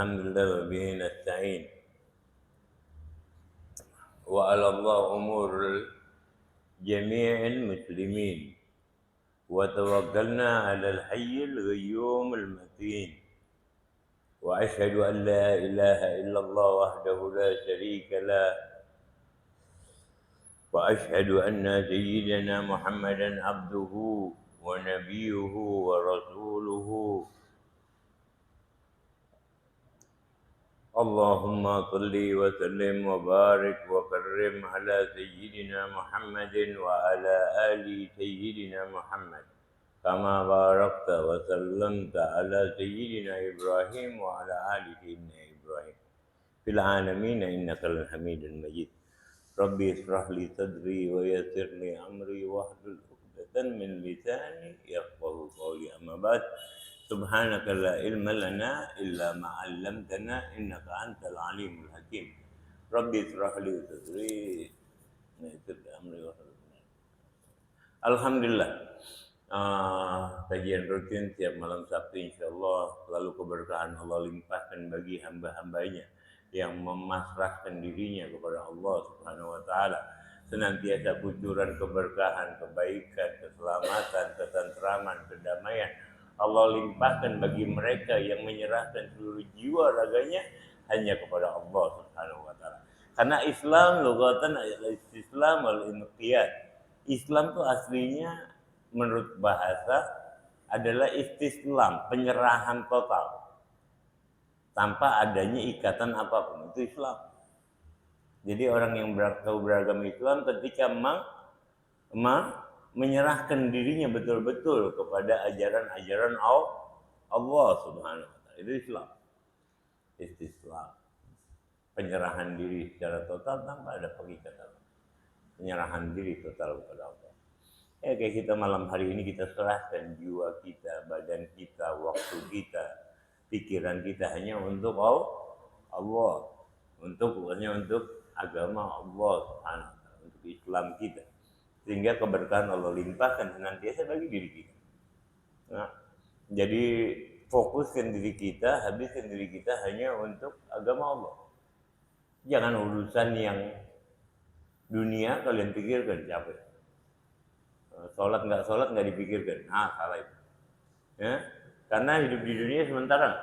الحمد لله وبه نستعين وعلى الله أمور جميع المسلمين وتوكلنا على الحي القيوم المتين وأشهد أن لا إله إلا الله وحده لا شريك له وأشهد أن سيدنا محمدا عبده ونبيه ورسوله اللهم صل وسلم وبارك وكرم على سيدنا محمد وعلى آل سيدنا محمد كما باركت وسلمت على سيدنا إبراهيم وعلى آل سيدنا إبراهيم في العالمين إنك الحميد المجيد ربي اشرح لي صدري ويسر لي أمري واحلل عقدة من لساني يفقهوا قولي أما بعد سبحانك لا علم لنا إلا ما علمتنا إنك أنت العليم الحكيم ربي اشرح لي صدري ويسر لي أمري Alhamdulillah kajian rutin tiap malam Sabtu insyaallah selalu keberkahan Allah limpahkan bagi hamba-hambanya yang memasrahkan dirinya kepada Allah Subhanahu wa taala senantiasa kucuran keberkahan, kebaikan, keselamatan, ketentraman, kedamaian Allah limpahkan bagi mereka yang menyerahkan seluruh jiwa raganya hanya kepada Allah Subhanahu wa taala. Karena Islam lugatan Islam al-inqiyad. Islam itu aslinya menurut bahasa adalah istislam, penyerahan total. Tanpa adanya ikatan apapun, itu Islam. Jadi orang yang tahu beragama Islam ketika menyerahkan dirinya betul-betul kepada ajaran-ajaran Allah Subhanahu wa taala. Itu Islam. Istislam. Penyerahan diri secara total tanpa ada pengikatan. Penyerahan diri total kepada Allah. Kayak kita malam hari ini kita serahkan jiwa kita, badan kita, waktu kita, pikiran kita hanya untuk Allah. Hanya untuk agama Allah Subhanahu wa taala, untuk Islam kita. Sehingga keberkahan Allah limpahkan senantiasa bagi diri kita. Nah, jadi fokuskan diri kita, habiskan diri kita hanya untuk agama Allah. Jangan urusan yang dunia kalian pikirkan capek. Sholat nggak dipikirkan. Salah itu. Ya? Karena hidup di dunia sementara.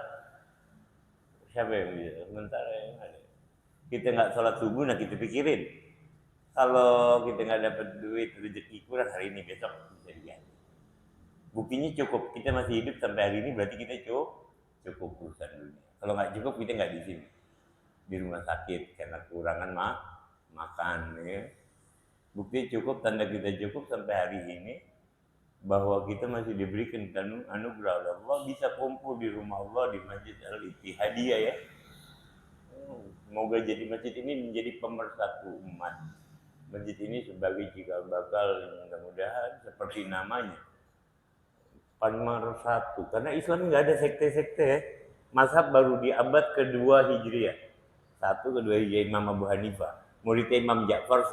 Siapa yang bisa? Sementara yang ada. Kita nggak sholat subuh, nah kita pikirin. Kalau kita nggak dapat duit rezeki kurang hari ini besok bisa diganti. Buktinya cukup kita masih hidup sampai hari ini berarti kita cukup urusan dunia. Kalau nggak cukup kita nggak di sini di rumah sakit karena kurangan makan. Ya. Bukti cukup tanda kita cukup sampai hari ini bahwa kita masih diberikan anugerah oleh Allah bisa kumpul di rumah Allah di Masjid Al-Ittihadiyah ya. Semoga jadi masjid ini menjadi pemersatu umat. Masjid ini sebagai cikal bakal mudah-mudahan seperti namanya pemersatu. Karena Islam nggak ada sekte-sekte ya. Mazhab baru di abad kedua Hijriah. Kedua Hijriah Imam Abu Hanifah. Muridnya Imam Ja'far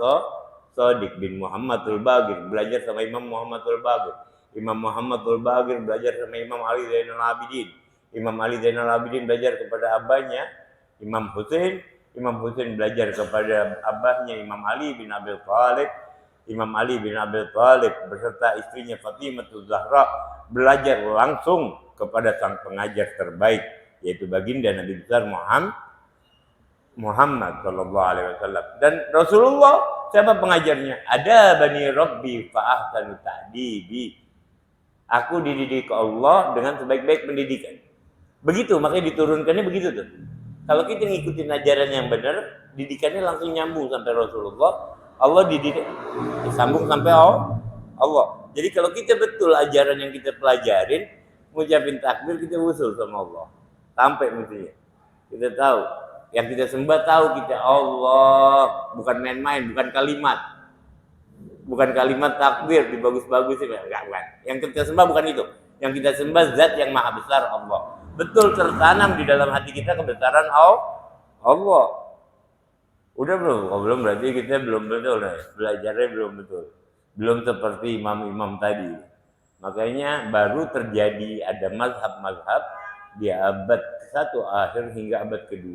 Shadiq bin Muhammadul Baqir belajar sama Imam Muhammadul Baqir. Imam Muhammadul Baqir belajar sama Imam Ali Zainal Abidin. Imam Ali Zainal Abidin belajar kepada abahnya Imam Husain. Imam Husain belajar kepada abahnya Imam Ali bin Abi Thalib. Imam Ali bin Abi Thalib beserta istrinya Fatimah Zahra belajar langsung kepada sang pengajar terbaik yaitu baginda Nabi besar Muhammad sallallahu alaihi wasallam. Dan Rasulullah siapa pengajarnya? Ada bani Rabbi fa ahsanu ta'dibi. Aku dididik Allah dengan sebaik-baik pendidikan. Begitu, makanya diturunkannya begitu tuh. Kalau kita ngikutin ajaran yang benar, didikannya langsung nyambung sampai Rasulullah. Allah dididik, sambung sampai Allah. Jadi kalau kita betul ajaran yang kita pelajarin, ngucapin takbir kita usul sama Allah. Sampai mestinya. Kita tahu, yang kita sembah tahu kita Allah, bukan main-main, bukan kalimat. Bukan kalimat takbir dibagus-bagusin, enggak. Yang kita sembah bukan itu. Yang kita sembah zat yang maha besar Allah. Betul tertanam di dalam hati kita kebesaran Allah. Udah belum? Belum berarti kita belum betul ya. Belajarnya belum betul. Belum seperti imam-imam tadi. Makanya baru terjadi ada mazhab-mazhab Dia abad ke-1 akhir hingga abad ke-2.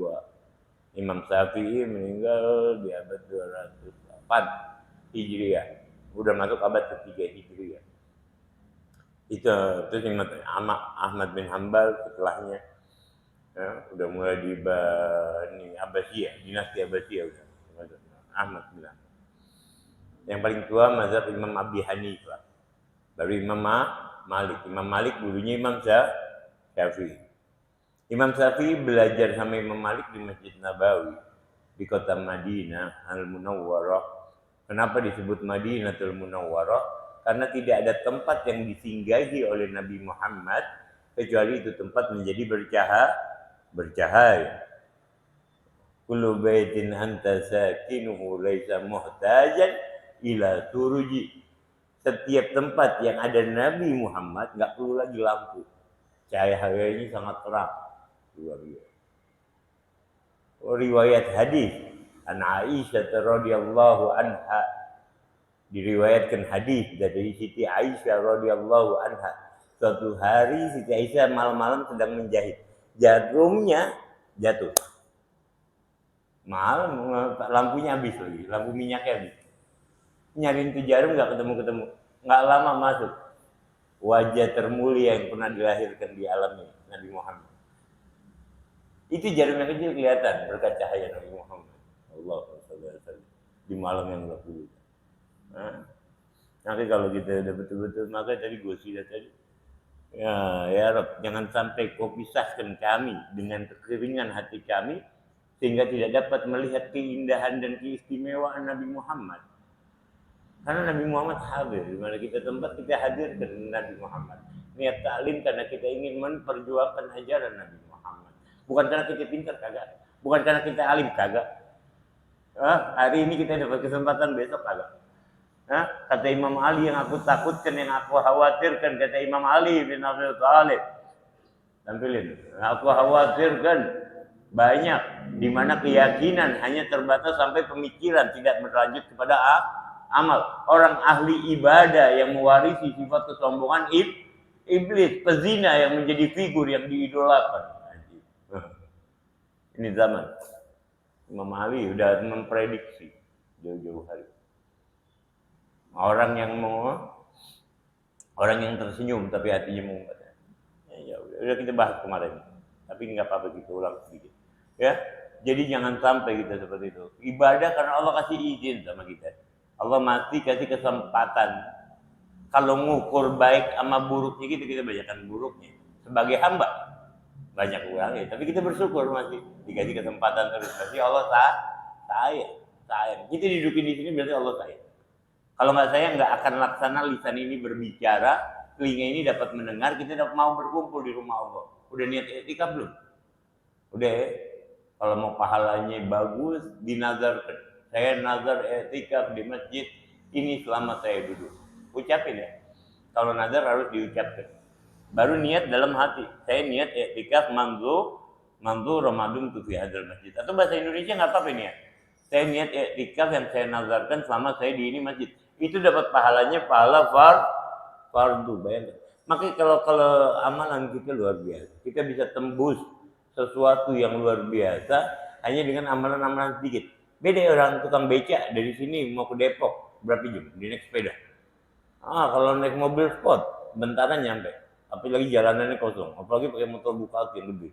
Imam Syafi'i meninggal di abad 208 Hijriah. Udah masuk abad ke-3 Hijriah. Itu terus Imam Ahmad bin Hambal setelahnya. Ya, udah mulai di Bani Abbasiyah, dinasti Abbasiyah udah. Ahmad bin Hambal. Yang paling tua mazhab Imam Abi Hanifah. Baru Imam Malik. Imam Malik dulunya Imam Syafi'i. Imam Syafi'i belajar sama Imam Malik di Masjid Nabawi di kota Madinah Al-Munawwarah. Kenapa disebut Madinatul Munawwarah? Karena tidak ada tempat yang disinggahi oleh Nabi Muhammad kecuali itu tempat menjadi bercahaya. Kullu baitin anta sakinuhu laisa muhtajan ila turuji. Setiap tempat yang ada Nabi Muhammad nggak perlu lagi lampu. Cahayanya sangat terang. Luar biasa. Riwayat hadis an Aisyah radhiyallahu anha, diriwayatkan hadis dari Siti Aisyah radhiyallahu anha. Suatu hari Siti Aisyah malam-malam sedang menjahit. Jarumnya jatuh. Malam lampunya habis lagi, lampu minyaknya habis. Nyariin tuh jarum nggak ketemu-ketemu. Nggak lama masuk wajah termulia yang pernah dilahirkan di alam ini, Nabi Muhammad. Itu jarum yang kecil kelihatan berkat cahaya Nabi Muhammad. Allahu Akbar di malam yang gelap dulu. Nah, nanti kalau kita udah betul-betul, maka tadi gue sudah tadi. Ya Rob, jangan sampai kau pisahkan kami dengan kekeringan hati kami sehingga tidak dapat melihat keindahan dan keistimewaan Nabi Muhammad. Karena Nabi Muhammad hadir di mana kita tempat, kita hadirkan Nabi Muhammad. Niat taklim karena kita ingin memperjuangkan ajaran Nabi Muhammad. Bukan karena kita pintar, kagak. Bukan karena kita alim, kagak. Hari ini kita dapat kesempatan, besok kagak. Kata Imam Ali, yang aku takutkan, yang aku khawatirkan, kata Imam Ali bin Abi Thalib. Tampilin. Aku khawatirkan banyak di mana keyakinan hanya terbatas sampai pemikiran, tidak berlanjut kepada amal. Orang ahli ibadah yang mewarisi sifat kesombongan iblis, pezina yang menjadi figur yang diidolakan. Ini zaman Imam Ali udah memprediksi jauh-jauh hari. Orang yang tersenyum tapi hatinya mengumpat. Ya udah kita bahas kemarin. Tapi nggak apa-apa, kita ulang sedikit. Ya, jadi jangan sampai kita seperti itu. Ibadah karena Allah kasih izin sama kita. Allah mati kasih kesempatan. Kalau ngukur baik sama buruknya kita banyakkan buruknya. Sebagai hamba banyak ulangnya, tapi kita bersyukur masih dikasih kesempatan terus. Berarti Allah sayang. Kita didudukin di sini berarti Allah sayang. Kalau nggak sayang nggak akan laksana lisan ini berbicara, telinga ini dapat mendengar, kita dapat mau berkumpul di rumah Allah. Udah niat i'tikaf belum? Udah. Kalau mau pahalanya bagus, dinazarkan. Saya nazar i'tikaf di masjid ini selama saya duduk. Ucapin ya. Kalau nazar harus diucapkan. Baru niat dalam hati. Saya niat i'tikaf manzu Ramadan tu fi hadzal masjid. Atau bahasa Indonesia nggak apa-apa niat. Saya niat i'tikaf yang saya nazarkan selama saya di ini masjid. Itu dapat pahalanya pahala fardu. Bayangkan. Makanya kalau amalan kita luar biasa. Kita bisa tembus sesuatu yang luar biasa hanya dengan amalan-amalan sedikit. Beda orang tukang beca dari sini mau ke Depok berapa jam? Dia naik sepeda. Kalau naik mobil sport bentaran nyampe. Apalagi jalanannya kosong. Apalagi pakai motor Ducati yang gede.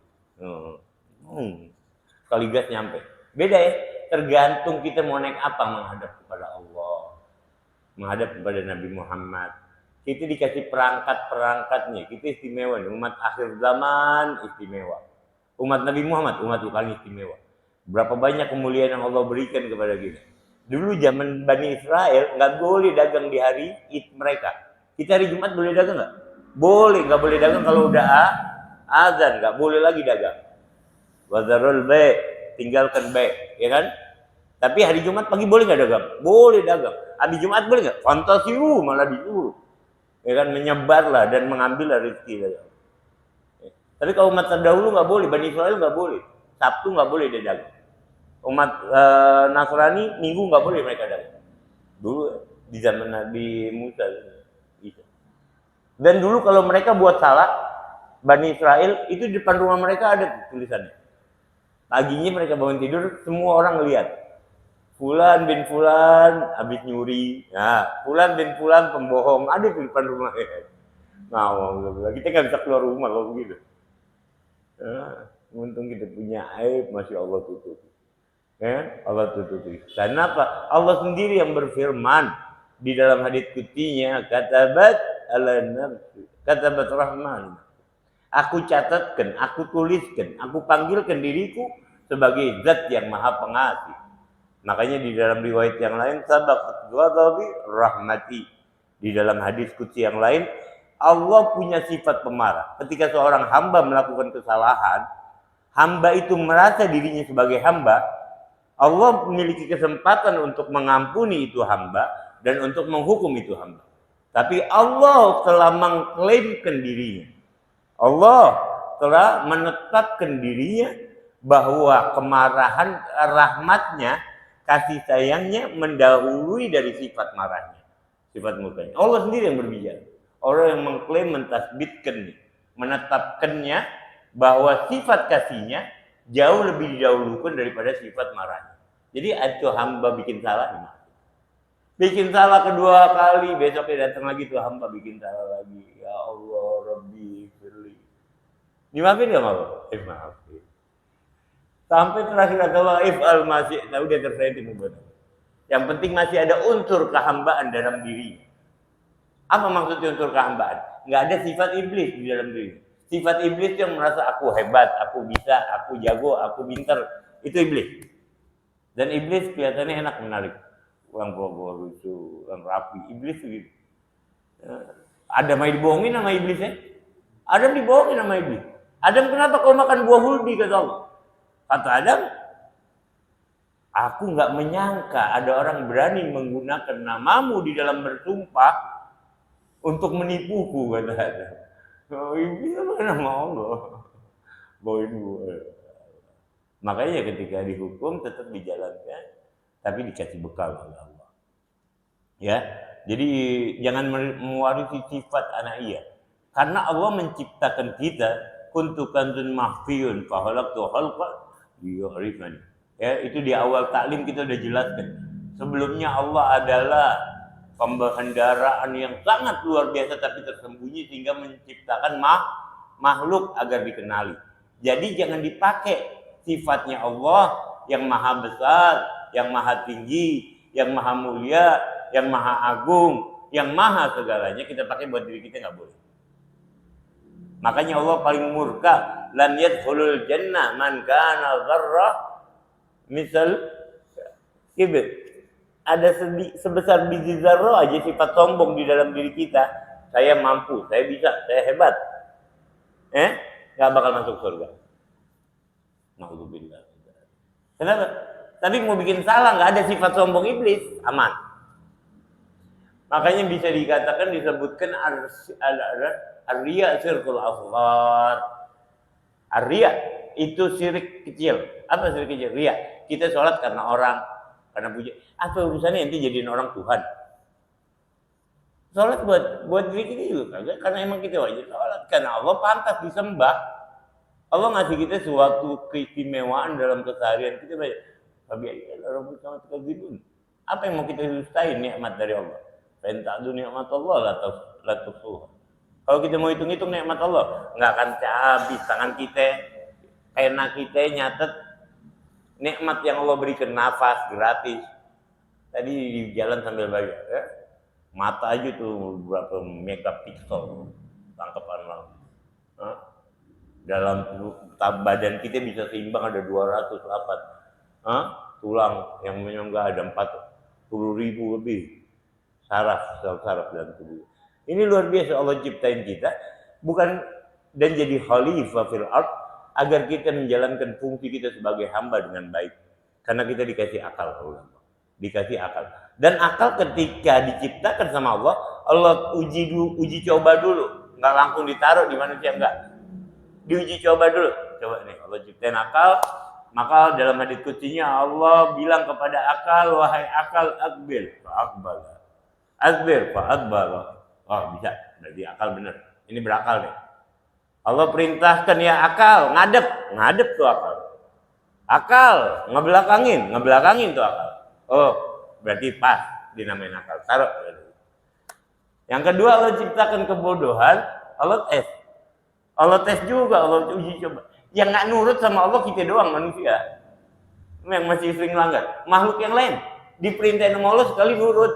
Sekali gas nyampe. Beda ya. Tergantung kita mau naik apa, menghadap kepada Allah, menghadap kepada Nabi Muhammad. Kita dikasih perangkat-perangkatnya. Kita istimewa. Umat akhir zaman istimewa. Umat Nabi Muhammad, umat yang paling istimewa. Berapa banyak kemuliaan yang Allah berikan kepada kita. Dulu zaman Bani Israel nggak boleh dagang di hari Id mereka. Kita hari Jumat boleh dagang nggak? Boleh, nggak boleh dagang kalau udah azan, nggak boleh lagi dagang. Wazarul bay, tinggalkan bay, ya kan? Tapi hari Jumat pagi boleh nggak dagang? Boleh dagang. Hari Jumat boleh nggak? Fantasi malah disuruh, ya kan, menyebarlah dan mengambil rezeki. Tapi kalau umat terdahulu nggak boleh, Bani Israel nggak boleh. Sabtu nggak boleh dia dagang. Umat Nasrani Minggu nggak boleh mereka dagang. Dulu di zaman Nabi Musa. Dan dulu kalau mereka buat salah, Bani Israel itu di depan rumah mereka ada tulisannya. Paginya mereka bangun tidur, semua orang lihat. Fulan bin Fulan habis nyuri. Nah, Fulan bin Fulan pembohong ada di depan rumah. Nah, kita nggak bisa keluar rumah kalau begitu. Nah, untung kita punya aib, masya Allah tutup. Ya, Allah tutupi. Karena apa? Allah sendiri yang berfirman di dalam hadits qudsinya, katabat ala nafsi, katabat rahman. Aku catatkan, aku tuliskan, aku panggilkan diriku sebagai zat yang maha pengasih. Makanya di dalam riwayat yang lain, sabaqat ghadabi rahmati. Di dalam hadis qudsi yang lain, Allah punya sifat pemarah. Ketika seorang hamba melakukan kesalahan, hamba itu merasa dirinya sebagai hamba, Allah memiliki kesempatan untuk mengampuni itu hamba dan untuk menghukum itu hamba. Tapi Allah telah mengklaimkan dirinya. Allah telah menetapkan dirinya bahwa kemarahan, rahmatnya, kasih sayangnya mendahului dari sifat marahnya, sifat murkanya. Allah sendiri yang berbicara. Orang yang mengklaim, mentasbitkan, menetapkannya bahwa sifat kasihnya jauh lebih didahulukan daripada sifat marahnya. Jadi itu hamba bikin salah, bikin salah kedua kali, besoknya datang lagi tuh hamba bikin salah lagi. Ya Allah, Rabbi, firli. Dimaafin gak mau? Maafin. Sampai terakhir kata Allah, if'al masih, nah udah terserah itu buat. Yang penting masih ada unsur kehambaan dalam dirinya. Apa maksudnya unsur kehambaan? Nggak ada sifat iblis di dalam diri. Sifat iblis yang merasa aku hebat, aku bisa, aku jago, aku pintar. Itu iblis. Dan iblis kelihatannya enak menarik. Orang bogor lucu, orang rapi. Iblis begitu. Adam dibohongin sama iblisnya. Adam dibohongin sama iblis. Adam, kenapa kau makan buah huldi, kata Allah. Kata Adam, aku nggak menyangka ada orang berani menggunakan namamu di dalam bersumpah untuk menipuku, kata Adam. Oh, iblis apa nama Allah? Bawain gue. Makanya ketika dihukum tetap dijalankan, tapi dikasih bekal oleh Allah. Ya, jadi jangan mewarisi sifat anak iya. Karena Allah menciptakan kita, kuntu kanzun mahfiyun fahalaqtu khalqa liya'rifani. Ya, itu di awal taklim kita udah jelaskan. Sebelumnya Allah adalah pembendaraan yang sangat luar biasa tapi tersembunyi sehingga menciptakan makhluk agar dikenali. Jadi jangan dipakai sifatnya Allah yang maha besar, yang maha tinggi, yang maha mulia, yang maha agung, yang maha segalanya kita pakai buat diri kita, nggak boleh. Makanya Allah paling murka, lam yadkhulul jannah man kana dzarrah misal kibir. Ada sebesar biji zarrah aja sifat sombong di dalam diri kita. Saya mampu, saya bisa, saya hebat. Nggak bakal masuk surga. Na'udzubillah. Kenapa? Tapi mau bikin salah, nggak ada sifat sombong iblis, aman. Makanya bisa dikatakan, disebutkan ar-riya syirkul asghar. Ar-riya itu syirik kecil. Apa syirik kecil? Riya. Kita sholat karena orang, karena puja. Apa urusannya nanti jadiin orang Tuhan? Sholat buat diri kita juga, karena emang kita wajib sholat. Karena Allah pantas disembah. Allah ngasih kita suatu keistimewaan dalam keseharian kita banyak. Apa yang mau kita sustain nikmat dari Allah? Fa'inta'du nikmat Allah la tuhsuha. Kalau kita mau hitung-hitung nikmat Allah, nggak akan habis. Tangan kita, pena kita nyatet nikmat yang Allah berikan, nafas gratis. Tadi di jalan sambil bayar, ya. Mata aja tuh berapa megapiksel tangkapan langsung. Dalam badan kita bisa seimbang ada 208 tulang yang menyangga ada 40.000 lebih saraf dalam tubuh. Ini luar biasa Allah ciptain kita bukan dan jadi khalifah fil ard agar kita menjalankan fungsi kita sebagai hamba dengan baik. Karena kita dikasih akal, dikasih akal. Dan akal ketika diciptakan sama Allah, Allah uji coba dulu, nggak langsung ditaruh di manusia, enggak. Diuji coba dulu. Coba nih, Allah ciptain akal, maka dalam hadits qutsinya Allah bilang kepada akal, wahai akal, akbil fa'akbal. Akbil fa'adbar. Oh, bisa. Berarti akal benar. Ini berakal deh. Allah perintahkan ya akal, ngadep tuh akal. Akal, ngebelakangin tuh akal. Oh, berarti pas dinamain akal. Taruh. Yang kedua Allah ciptakan kebodohan, Allah tes. Allah tes juga, Allah uji coba. Yang nggak nurut sama Allah kita doang manusia. Yang masih sering langgar. Makhluk yang lain diperintahin sama Allah sekali nurut.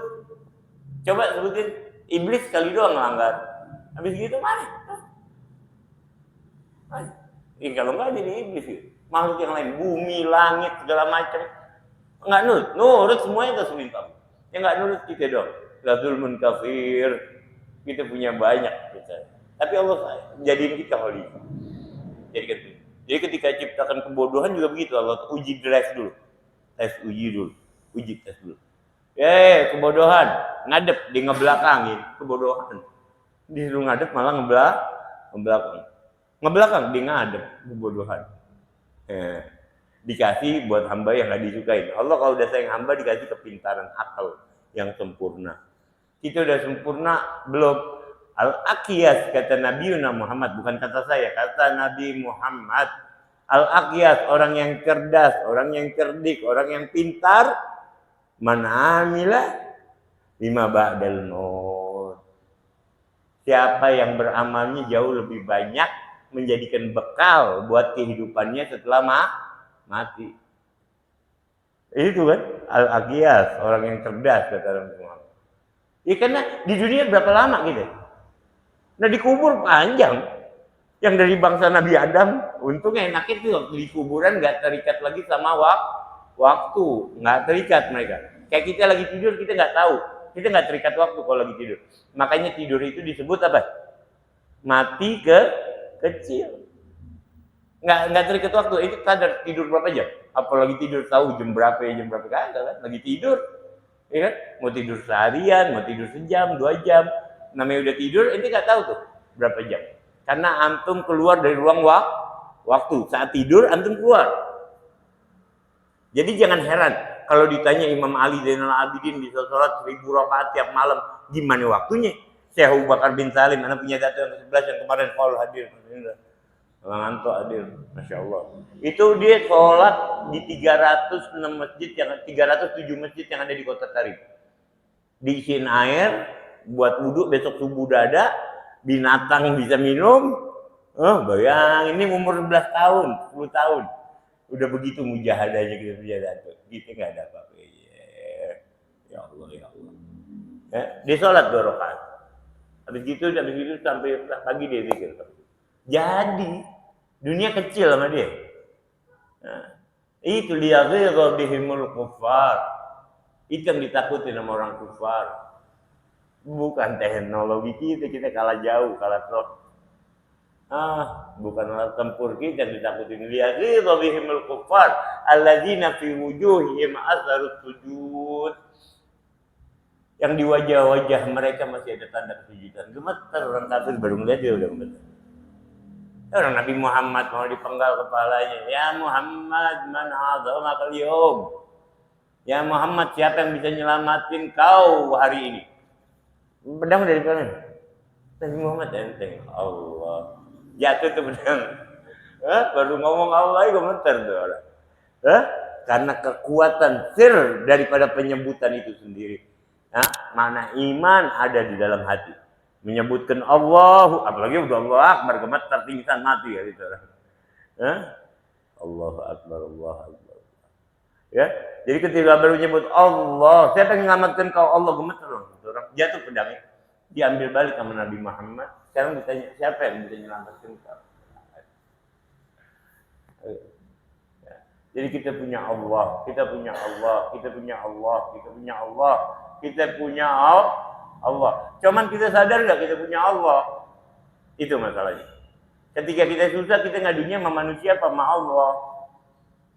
Coba sebutin iblis sekali doang langgar. Habis gitu mana? Kalau nggak jadi iblis gitu. Makhluk yang lain, bumi, langit, segala macam nggak nurut semuanya itu perintah. Yang nggak nurut kita doang. La zulmun kafir. Kita punya banyak kita. Tapi Allah jadiin kita khalifah. Jadi ketika ciptakan kebodohan juga begitu, Allah uji tes dulu. Tes dulu. Kebodohan, ngadep di ngebelakangin kebodohan. Disuruh ngadep malah ngebelakang. Ngebelakang di ngadep kebodohan. Dikasih buat hamba yang nggak disukain. Allah kalau udah sayang hamba dikasih kepintaran akal yang sempurna. Kita udah sempurna belum? Al-Aqyas kata Nabi Muhammad, bukan kata saya, kata Nabi Muhammad. Al-Aqyas, orang yang cerdas, orang yang cerdik, orang yang pintar. Man amila lima ba'dal maut. Siapa yang beramalnya jauh lebih banyak menjadikan bekal buat kehidupannya setelah mati. Itu kan Al-Aqyas, orang yang cerdas kata Nabi Muhammad. Ya karena di dunia berapa lama gitu? Nah dikubur panjang. Yang dari bangsa Nabi Adam, untungnya enaknya tuh waktu di kuburan nggak terikat lagi sama waktu, nggak terikat mereka. Kayak kita lagi tidur kita nggak tahu, kita nggak terikat waktu kalau lagi tidur. Makanya tidur itu disebut apa? Mati kecil. Nggak terikat waktu. Itu kadar tidur berapa jam? Apalagi tidur tahu jam berapa kan? Lagi tidur. Ya kan? Mau tidur seharian, mau tidur sejam, 2 jam. Namanya udah tidur, ente nggak tahu tuh berapa jam. Karena antum keluar dari ruang waktu. Saat tidur, antum keluar. Jadi jangan heran kalau ditanya Imam Ali Zainal Abidin bisa sholat 1000 rakaat tiap malam, gimana waktunya? Syekh Abu Bakar bin Salim, anak punya data yang 11 yang kemarin kalau hadir. Ngantuk hadir, Masya Allah. Itu dia sholat di 306 masjid, 307 masjid yang ada di Kota Tarif. Diisiin air, buat wudhu besok subuh dada, binatang bisa minum. Bayang, ini umur 11 tahun, 10 tahun. Udah begitu mujahadahnya kita kita nggak ada apa-apa. Ya Allah. Dia sholat 2 rakaat. Habis itu sampai pagi dia zikir. Jadi dunia kecil sama dia. Nah, itu liyaghidha bihimul kuffar. Itu yang ditakutin sama orang kufar. Bukan teknologi kita kalah jauh, kalah terus. Bukan alat tempur kita yang ditakutin. Liyaghidha bihimul kuffar alladzina fi wujuhihim atharus sujud. Yang di wajah-wajah mereka masih ada tanda kesujudan. Gemeter orang kafir baru ngeliat dia udah gemeter. Orang Nabi Muhammad mau dipenggal kepalanya. Ya Muhammad, man a'dhamaka al-yawm. Ya Muhammad, siapa yang bisa nyelamatin kau hari ini? Pedang dari mana? Nabi Muhammad enteng. Allah. Jatuh tuh pedang. Baru ngomong Allah gemeter tuh orang. Karena kekuatan sir daripada penyebutan itu sendiri. Mana iman ada di dalam hati. Menyebutkan Allah, apalagi udah Allah Akbar, gemetar pingsan mati ya gitu. Allahu Akbar. Ya, jadi ketika baru nyebut Allah, siapa yang menyelamatkan kau? Allah gemetar loh. Orang jatuh pedangnya, diambil balik sama Nabi Muhammad. Sekarang ditanya siapa yang bisa menyelamatkan kau? Ya. Jadi kita punya Allah, kita punya Allah. Cuman kita sadar nggak kita punya Allah? Itu masalahnya. Ketika kita susah, kita ngadunya sama manusia apa sama Allah?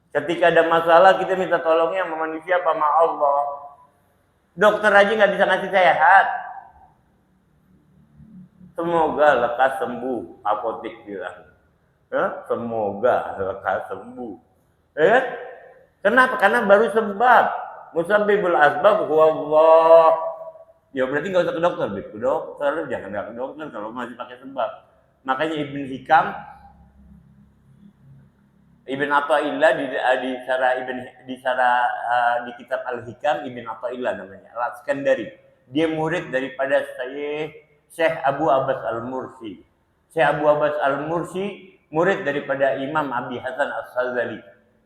Ketika ada masalah, kita minta tolongnya sama manusia apa sama Allah? Dokter aja nggak bisa ngasih sehat. Semoga lekas sembuh, apotek bilang. Semoga lekas sembuh. Kenapa? Karena baru sebab. Musabbibul asbab huwa Allah. Ya berarti nggak usah ke dokter, ke dokter jangan ke dokter kalau masih pakai sebab. Makanya Ibn Athaillah di kitab Al-Hikam, Ibn Athaillah namanya, Al-Iskandari. Dia murid daripada Syekh Abu Abbas Al-Mursi. Syekh Abu Abbas Al-Mursi murid daripada Imam Abi Hasan As-Sazali,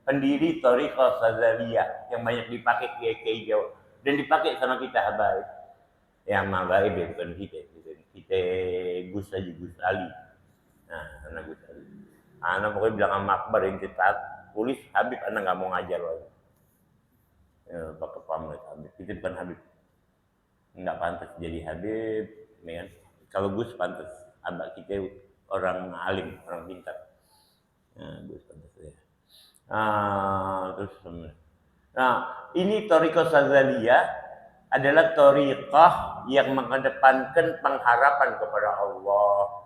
pendiri Thariqah Sazaliyah yang banyak dipakai kiai Jawa dan dipakai sama kita habaib. Yang habaib bukan kita Gus Ali. Nah, anak Gus Ali. Anak pokoknya bilang sama Akbar yang kita tulis Habib, anak nggak mau ngajar lagi. Ya, pakai pamit Habib. Kita bukan Habib. Nggak pantas jadi Habib, ya kan? Kalau Gus pantas. Abah kita orang alim, orang pintar. Nah, Gus pantas ya. Terus, ini Thariqah Sazaliyah adalah thariqah yang mengedepankan pengharapan kepada Allah.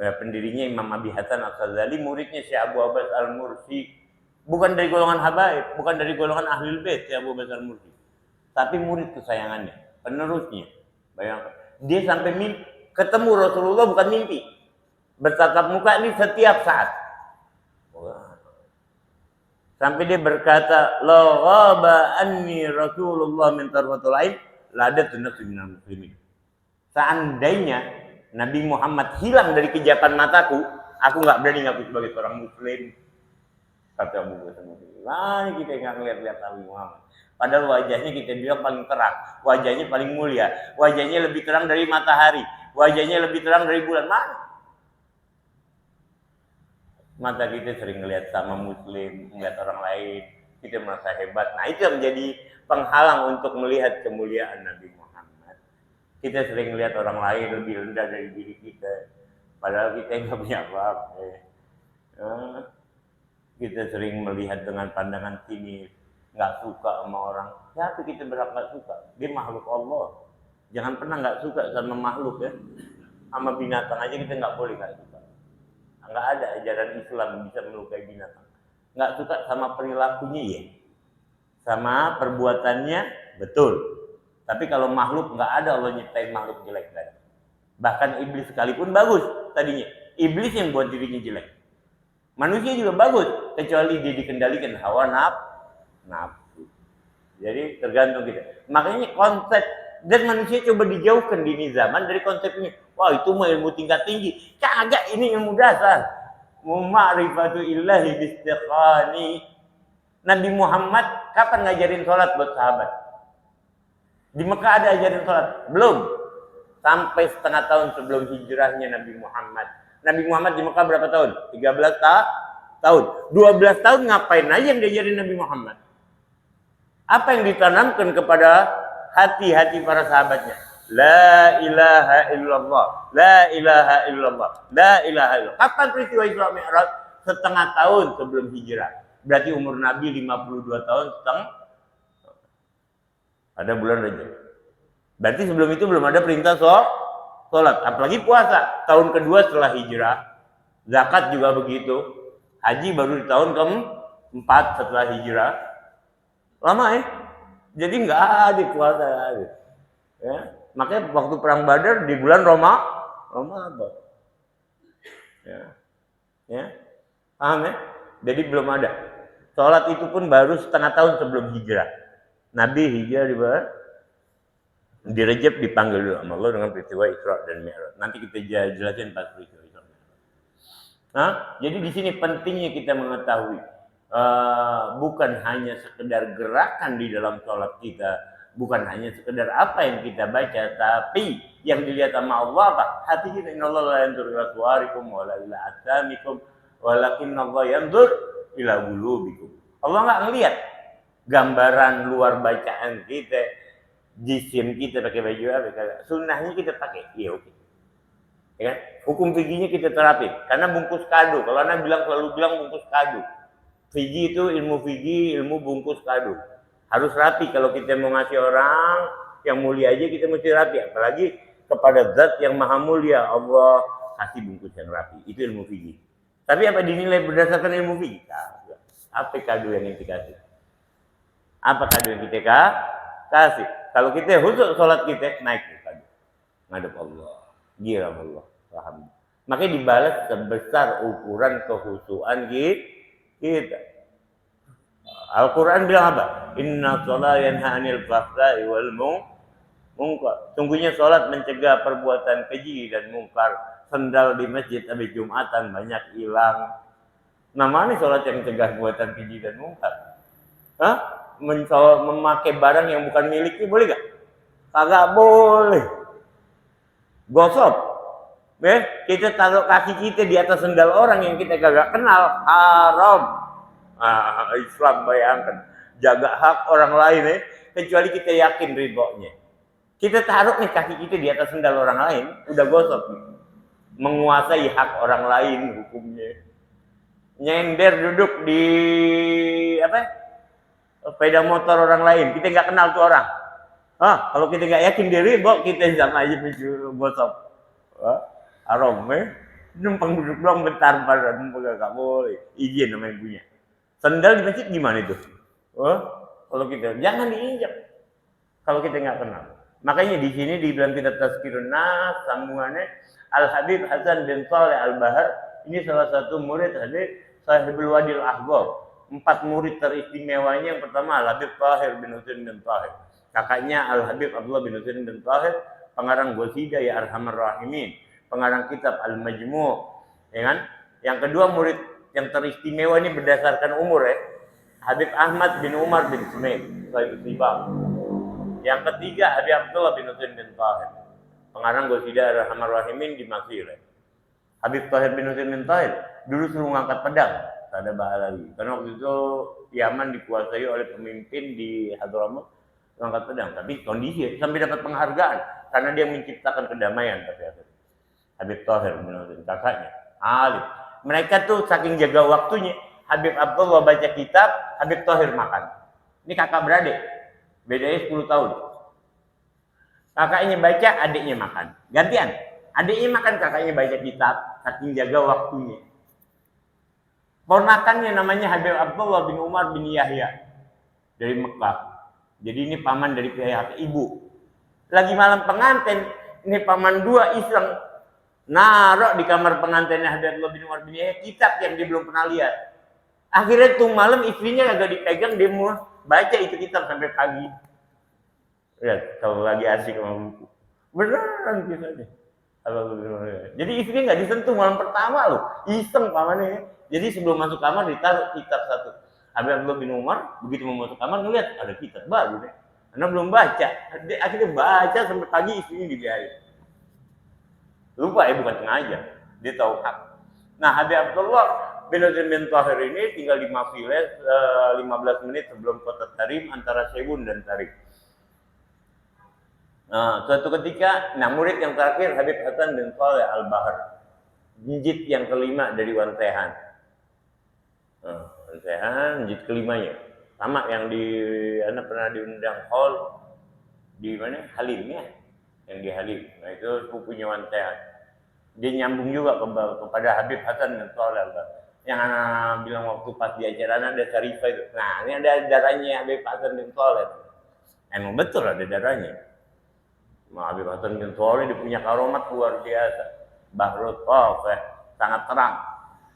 Pendirinya Imam Abi Hasan As-Sazali, muridnya Syekh Abu Abbas Al-Mursi. Bukan dari golongan habaib, bukan dari golongan ahlul bait Syekh Abu Abbas Al-Mursi. Tapi murid kesayangannya, penerusnya. Bayangkan, dia sampai ketemu Rasulullah bukan mimpi. Bertatap muka ini setiap saat. Sampai dia berkata, "La ghaba anni Rasulullah min tarfatul ain, la adattu nafsi minal muslimin." Seandainya Nabi Muhammad hilang dari kejapan mataku, aku nggak berani ngaku sebagai seorang muslim. Kata Abu Bakar Siddiq. Nah, kita nggak ngeliat-lihat Nabi Muhammad. Padahal wajahnya kita bilang paling terang, wajahnya paling mulia, wajahnya lebih terang dari matahari, wajahnya lebih terang dari bulan. Mana? Mata kita sering ngeliat sama muslim, ngeliat orang lain, kita merasa hebat. Nah, itu yang menjadi penghalang untuk melihat kemuliaan Nabi Muhammad. Kita sering lihat orang lain lebih rendah dari diri kita, padahal kita nggak punya apa-apa. Kita sering melihat dengan pandangan sinis, nggak suka sama orang. Siapa kita berhak nggak suka? Dia makhluk Allah. Jangan pernah nggak suka sama makhluk ya. Sama binatang aja kita nggak boleh nggak suka. Nggak ada ajaran Islam bisa melukai binatang. Nggak suka sama perilakunya ya, sama perbuatannya betul. Tapi kalau makhluk nggak ada Allah nyiptain makhluk jelek kan. Bahkan iblis sekalipun bagus tadinya. Iblis yang buat dirinya jelek. Manusia juga bagus kecuali dia dikendalikan hawa nafsu. Jadi tergantung kita. Makanya konsep dan manusia coba dijauhkan di ini zaman dari konsepnya. Wah, itu mah ilmu tingkat tinggi. Kagak, ini ilmu dasar. Ma'rifatu illahi bistiqani. Nabi Muhammad kapan ngajarin sholat buat sahabat? Di Mekah ada ajaran sholat? Belum. Sampai setengah tahun sebelum hijrahnya Nabi Muhammad. Nabi Muhammad di Mekah berapa tahun? 13 tahun. 12 tahun ngapain aja yang diajarin Nabi Muhammad? Apa yang ditanamkan kepada hati-hati para sahabatnya? La ilaha illallah. La ilaha illallah. La ilaha illallah. Kapan peristiwa Isra Mi'raj? Setengah tahun sebelum hijrah. Berarti umur Nabi 52 tahun setengah. Ada bulan Rajab. Berarti sebelum itu belum ada perintah sholat. Apalagi puasa. Tahun kedua setelah hijrah. Zakat juga begitu. Haji baru di tahun keempat setelah hijrah. Lama ya. Jadi nggak ada puasa. Ya. Makanya waktu perang Badar di bulan Ramadan. Ya. Paham ya? Jadi belum ada. Sholat itu pun baru setengah tahun sebelum hijrah. Nabi hijrah di Rajab dipanggil dulu sama Allah dengan peristiwa Isra dan Mi'raj. Nanti kita jelasin pas peristiwa Isra dan Mi'raj. Jadi di sini pentingnya kita mengetahui bukan hanya sekedar gerakan di dalam sholat kita, bukan hanya sekedar apa yang kita baca, tapi yang dilihat sama Allah apa? Hati kita. Innallaha la yanzuru ila suwarikum wa la ila ajsamikum walakinnallaha yanzur ila qulubikum. Allah nggak ngelihat gambaran luar bacaan kita, jisim kita pakai baju apa, sunnahnya kita pakai, iya oke. Ya kan? Hukum fikihnya kita terapin, karena bungkus kado. Kalau Anda selalu bilang bungkus kado. Fikih itu ilmu fikih, ilmu bungkus kado. Harus rapi kalau kita mau ngasih orang yang mulia aja kita mesti rapi, apalagi kepada zat yang maha mulia Allah kasih bungkus yang rapi. Itu ilmu fikih. Tapi apa dinilai berdasarkan ilmu fikih? Apa kado yang dikasih? Apa kado yang kita kasih? Kalau kita khusus sholat kita naik kado, ngadep Allah, giram Allah, paham. Makanya dibalas sebesar ukuran kehusuan kita. Al-Quran bilang apa? Inna sholat yanha anil fahsya'i wal munkar. Sungguhnya sholat mencegah perbuatan keji dan mungkar. Sendal di masjid habis Jumatan banyak hilang. Nah, mana sholat yang mencegah perbuatan keji dan mungkar? Hah? Memakai barang yang bukan miliknya boleh gak? Kagak boleh. Gosok. Kita taruh kaki kita di atas sendal orang yang kita kagak kenal, haram. Islam bayangkan, jaga hak orang lain kecuali kita yakin ridhonya. Kita taruh nih kaki kita di atas sendal orang lain, udah gosok. Menguasai hak orang lain hukumnya. Nyender duduk di sepeda motor orang lain, kita nggak kenal tuh orang. Kalau kita nggak yakin diri, kita sama aja gosok. Haram, numpang duduk doang bentar, nggak boleh. Izin namanya punya. Sendal di masjid gimana itu? Kalau kita jangan diinjak. Kalau kita nggak kenal. Makanya di sini dibilang kita tazkirun nas, sambungannya Al Habib Hasan bin Saleh Al Bahar. Ini salah satu murid Habib Sahibul Wadil Ahqaf. 4 murid teristimewanya, yang pertama Al Habib Tahir bin Husain bin Tahir. Kakaknya Al Habib Abdullah bin Husain bin Tahir, pengarang Qasidah Ya Arhamar Rahimin, pengarang kitab Al Majmu', ya kan? Yang kedua murid yang teristimewa ini berdasarkan umur Habib Ahmad bin Umar bin Sumaid, Sahibul Sibah. Yang ketiga Habib Abdullah bin Husain bin Tahir, pengarang Qasidah Ya Arhamar Rahimin di Mesir. Habib Tahir bin Husain bin Tahir dulu suruh ngangkat pedang, tak ada Bahlali. Karena waktu itu Yaman dikuasai oleh pemimpin di Hadramaut, ngangkat pedang. Tapi kondisi sampai dapat penghargaan karena dia menciptakan kedamaian. Tapi Habib Tahir bin Husain, kakaknya alim. Mereka tuh saking jaga waktunya, Habib Abdullah baca kitab, Habib Tahir makan. Ini kakak beradik, bedanya 10 tahun. Kakaknya baca, adiknya makan. Gantian, adiknya makan, kakaknya baca kitab, saking jaga waktunya. Ponakannya namanya Habib Abdullah bin Umar bin Yahya dari Mekah. Jadi ini paman dari pihak ibu. Lagi malam pengantin, ini paman dua iseng naruh di kamar pengantinnya Habib Abdullah bin Umar bin Yahya kitab yang dia belum pernah lihat. Akhirnya tuh malam istrinya agak dipegang, dia mau baca itu kitab sampai pagi. Lihat, kalau lagi asik sama buku. Beneran kisahnya. Jadi istrinya nggak disentuh malam pertama loh, iseng pamannya. Jadi sebelum masuk kamar ditaruh kitab satu. Habib Abdullah bin Umar begitu mau masuk kamar ngeliat ada kitab baru deh. Karena belum baca, akhirnya baca sampai pagi istrinya dibiarin. Lupa bukan sengaja, dia tahu hak. Nah Habib Abdullah bin Husain bin Tahir ini tinggal di Mafiles 15 menit sebelum kota Tarim antara Sewun dan Tarim. Nah, suatu ketika, murid yang terakhir Habib Hasan bin Saleh Al Bahar, jilid yang kelima dari Wansehan. Wansehan jilid kelimanya, sama yang pernah diundang hall di mana Halim ya, yang di Halim. Nah itu sepupunya Wansehan. Dia nyambung juga kepada Habib Hasan bin Saleh Al Bahar. Yang anak bilang waktu pas di acara ada Syarifah itu. Nah ini ada darahnya Habib Hasan bin Saleh. Emang betul ada darahnya. Habib Hasan bin Saleh dia punya karomat luar biasa. Bahrul Tafeh, sangat terang.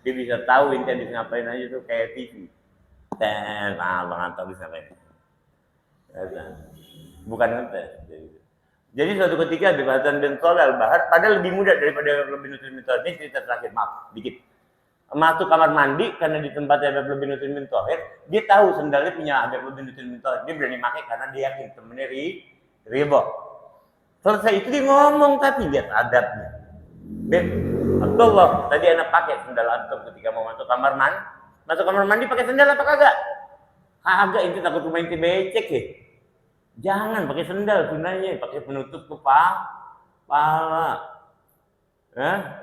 Dia bisa tahu inti habis ngapain aja tuh kayak TV. Bang Anto bisa ngapain. Bukan ngetes. Jadi suatu ketika Habib Hasan bin Saleh Al Bahar, padahal lebih muda daripada Habib bin Husain bin Tahir. Ini cerita terakhir, maaf, dikit. Masuk kamar mandi karena di tempatnya Habib bin Husain bin Tahir, dia tahu sendalnya punya Habib bin Husain bin Tahir. Dia berani pakai karena dia yakin temennya riba. Selesai itu dia ngomong, tapi lihat adabnya. Ben, Abdullah, tadi anak pakai sendal antum ketika mau masuk kamar mandi. Masuk kamar mandi pakai sendal apa kagak? Kagak, itu takut rumah inti becek ya. Jangan pakai sendal, gunanya pakai penutup kepala.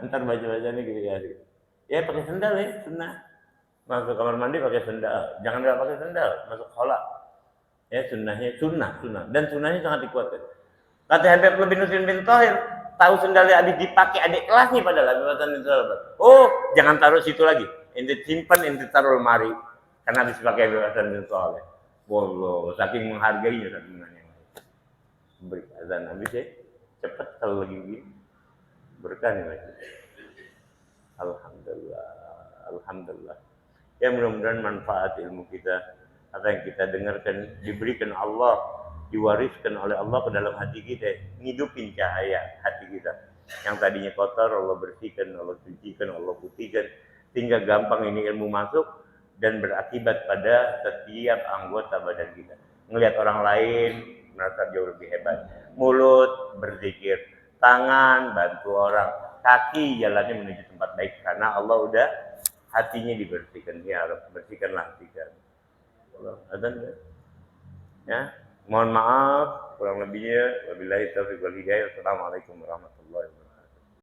Ntar baca-baca nih gitu ya. Ya pakai sendal ya, sunnah. Masuk kamar mandi pakai sendal. Jangan nggak pakai sendal, masuk sholat. Ya sunnahnya sunnah. Dan sunnahnya sangat dikuatkan. Kata Habib bin Husain bin Tahir, tahu sendalnya habis dipakai adik kelasnya padahal Habib Hasan bin Saleh. Oh, jangan taruh situ lagi. Ente simpan, ente taruh lemari. Karena habis pakai Habib Hasan bin Saleh. Wallah, saking menghargainya saking nanya. Beri azan habis ya. Cepat kalau lagi begini. Berkah nih lagi. Alhamdulillah, alhamdulillah. Ya mudah-mudahan manfaat ilmu kita, apa yang kita dengarkan diberikan Allah, diwariskan oleh Allah ke dalam hati kita, ngidupin cahaya hati kita. Yang tadinya kotor Allah bersihkan, Allah sucikan, Allah putihkan, sehingga gampang ini ilmu masuk dan berakibat pada setiap anggota badan kita. Ngelihat orang lain merasa jauh lebih hebat. Mulut berzikir, tangan bantu orang, kaki jalannya menuju tempat baik karena Allah udah hatinya dibersihkan. Ya Rabb, bersihkanlah hati kami. Allah adzan ya. Mohon maaf kurang lebihnya. Wabillahi taufiq wal hidayah. Assalamualaikum warahmatullahi wabarakatuh.